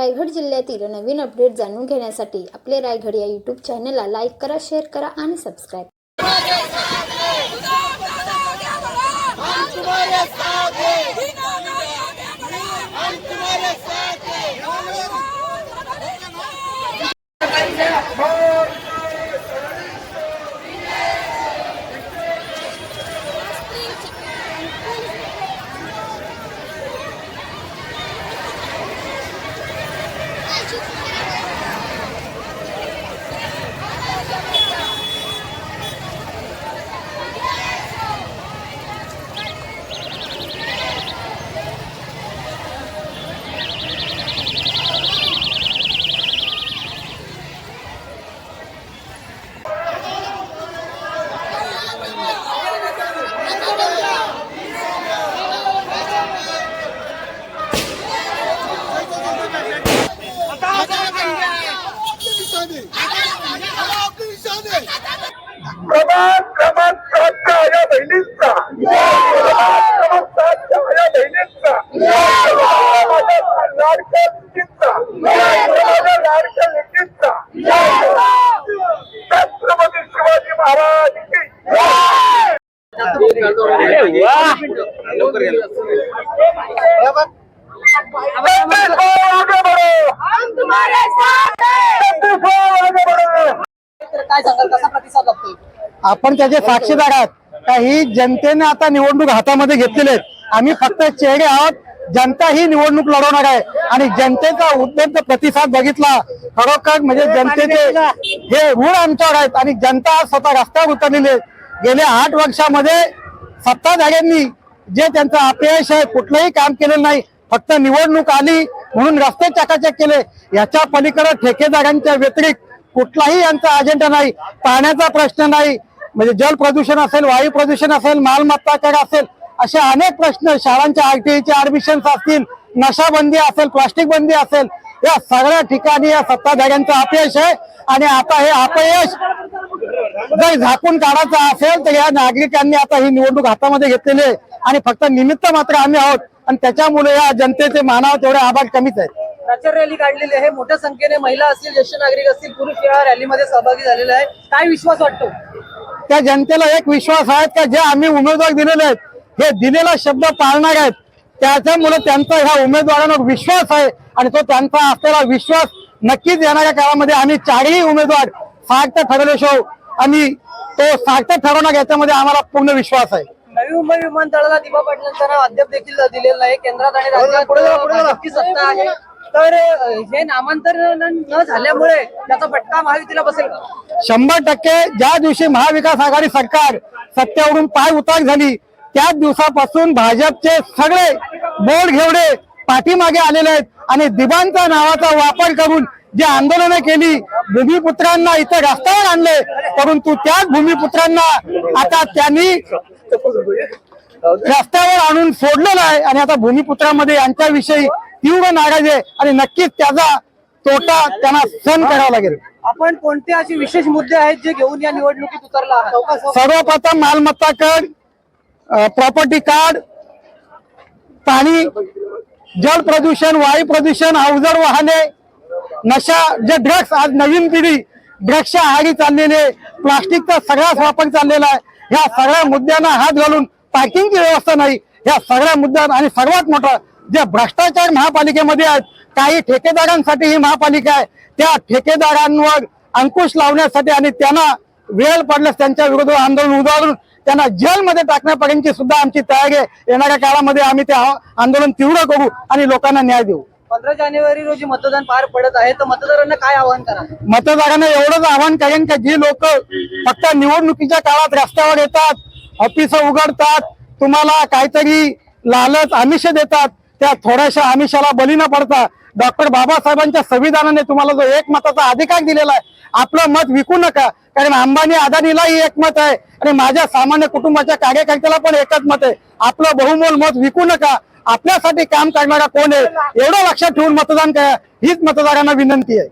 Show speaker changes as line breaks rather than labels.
रायगड जिल्ह्यातील नवीन अपडेट जाणून घेण्यासाठी आपले रायगड या यूट्यूब चॅनलला लाईक करा, शेअर करा आणि सबस्क्राईब
क्रमांक 7च्या या बहिणींचा माझ्या लाडक्या मुलींचा माझ्या लाडक्या लेकींचा छत्रपती शिवाजी महाराज की
काय सांगाल, कसा प्रतिसाद लागतोय?
आपण त्याचे साक्षीदार आहात. काही जनतेने आता निवडणूक हातामध्ये घेतलेले आहेत. आम्ही फक्त चेहरे आहोत. जनता ही निवडणूक लढवणार आहे आणि जनतेचा उत्तम प्रतिसाद बघितला. खरोखर म्हणजे जनतेचे हे ऋण आमच्यावर आहेत आणि जनता स्वतः रस्त्यावर उतरलेली आहे. गेल्या 8 वर्षामध्ये सत्ताधाऱ्यांनी जे त्यांचं अपयश आहे, कुठलंही काम केलेलं नाही. फक्त निवडणूक आली म्हणून रस्ते चकाचक केले. याच्या पलीकडे ठेकेदारांच्या व्यतिरिक्त कुठलाही यांचा अजेंडा नाही. पाण्याचा प्रश्न नाही, म्हणजे जल प्रदूषण असेल, वायू प्रदूषण असेल, मालमत्ता कर असेल, असे अनेक प्रश्न, शाळांच्या आरटीईचे ऍडमिशन्स असतील, नशाबंदी असेल, प्लास्टिक बंदी असेल, या सगळ्या ठिकाणी या सत्ताधाऱ्यांचं अपयश आहे. आणि आता हे अपयश जर झाकून काढायचं असेल तर या नागरिकांनी आता ही निवडणूक हातामध्ये घेतलेली आहे आणि फक्त निमित्त मात्र आम्ही आहोत. आणि त्याच्यामुळे या जनतेचे मानावर तेवढे आभार कमीच आहेत.
प्रचार रॅली काढलेली आहे, मोठ्या संख्येने महिला असतील, ज्येष्ठ नागरिक असतील, पुरुष या रॅलीमध्ये सहभागी झालेले आहेत. काय विश्वास वाटतो?
त्या जनतेला एक विश्वास आहे का जे आम्ही उमेदवार दिलेले आहेत हे दिलेला शब्द पाळणार आहेत. त्याच्यामुळे त्यांचा ह्या उमेदवारांवर विश्वास आहे आणि तो त्यांचा असलेला विश्वास नक्कीच येणाऱ्या काळामध्ये आम्ही 4ही उमेदवार सार्थ ठरवल्याशिवाय आणि तो सार्थ ठरवणार याच्यामध्ये आम्हाला पूर्ण विश्वास आहे.
नवी मुंबई विमानतळाला दिबा पाटलांचं नाव अद्याप देखील दिलेलं नाही. केंद्रात आणि राज्यात भाजपची सत्ता आहे, तर हे नामांतरण न झाल्यामुळे त्याचा फटका महायुतीला बसेल का?
100% ज्या दिवशी महाविकास आघाडी सरकार सत्तेवरून पाय उतार झाली त्याच दिवसापासून भाजपचे सगळे बोल घेवडे पाठीमागे आलेले आहेत आणि दिबांचा नावाचा वापर करून जी आंदोलनं केली, भूमिपुत्रांना इथं रस्त्यावर आणले, परंतु त्याच भूमिपुत्रांना आता त्यांनी रस्त्यावर आणून सोडलेलं आहे आणि आता भूमिपुत्रांमध्ये यांच्याविषयी तीव्र नाराजी आहे आणि नक्कीच त्याचा तोटा त्यांना सहन करावा लागेल.
आपण कोणते असे विशेष मुद्दे आहेत जे घेऊन या निवडणुकीत उतरला आहात?
सर्वप्रथम मालमत्ता कर, प्रॉपर्टी कार्ड, पाणी, जल प्रदूषण, वायू प्रदूषण, अवजड वाहने, नशा, जे ड्रग्स, आज नवीन पिढी ड्रग्सच्या आहारी चाललेली आहे, प्लास्टिकचा सगळाच वापर चाललेला आहे. ह्या सगळ्या मुद्द्यांना हात घालून पार्किंगची व्यवस्था नाही, ह्या सगळ्या मुद्द्यांना आणि सर्वात मोठा जे भ्रष्टाचार महापालिकेमध्ये आहेत, काही ठेकेदारांसाठी ही महापालिका आहे, त्या ठेकेदारांवर अंकुश लावण्यासाठी आणि त्यांना वेळ पडल्यास त्यांच्या विरोधात आंदोलन उभारून त्यांना जेलमध्ये टाकण्यापर्यंतची सुद्धा आमची तयारी आहे. येणाऱ्या काळामध्ये आम्ही ते आंदोलन तीव्र करू आणि लोकांना न्याय देऊ.
15 जानेवारी रोजी मतदान पार पडत आहे, तर मतदारांना काय आवाहन करा?
मतदारांना एवढंच आवाहन करेन की जी लोक फक्त निवडणुकीच्या काळात रस्त्यावर येतात, ऑफिस उघडतात, तुम्हाला काहीतरी लालच आमिष देतात, त्या थोड्याशा आमिषाला बली न पडता डॉक्टर बाबासाहेबांच्या संविधानाने तुम्हाला जो एकमताचा अधिकार दिलेला आहे, आपलं मत विकू नका. कारण अंबानी अदानीलाही एकमत आहे आणि माझ्या सामान्य कुटुंबाच्या कार्यकर्त्याला पण एकच मत आहे. आपलं बहुमोल मत विकू नका. आपल्यासाठी काम करणारा कोण आहे एवढं लक्षात ठेवून मतदान करा, हीच मतदारांना विनंती आहे.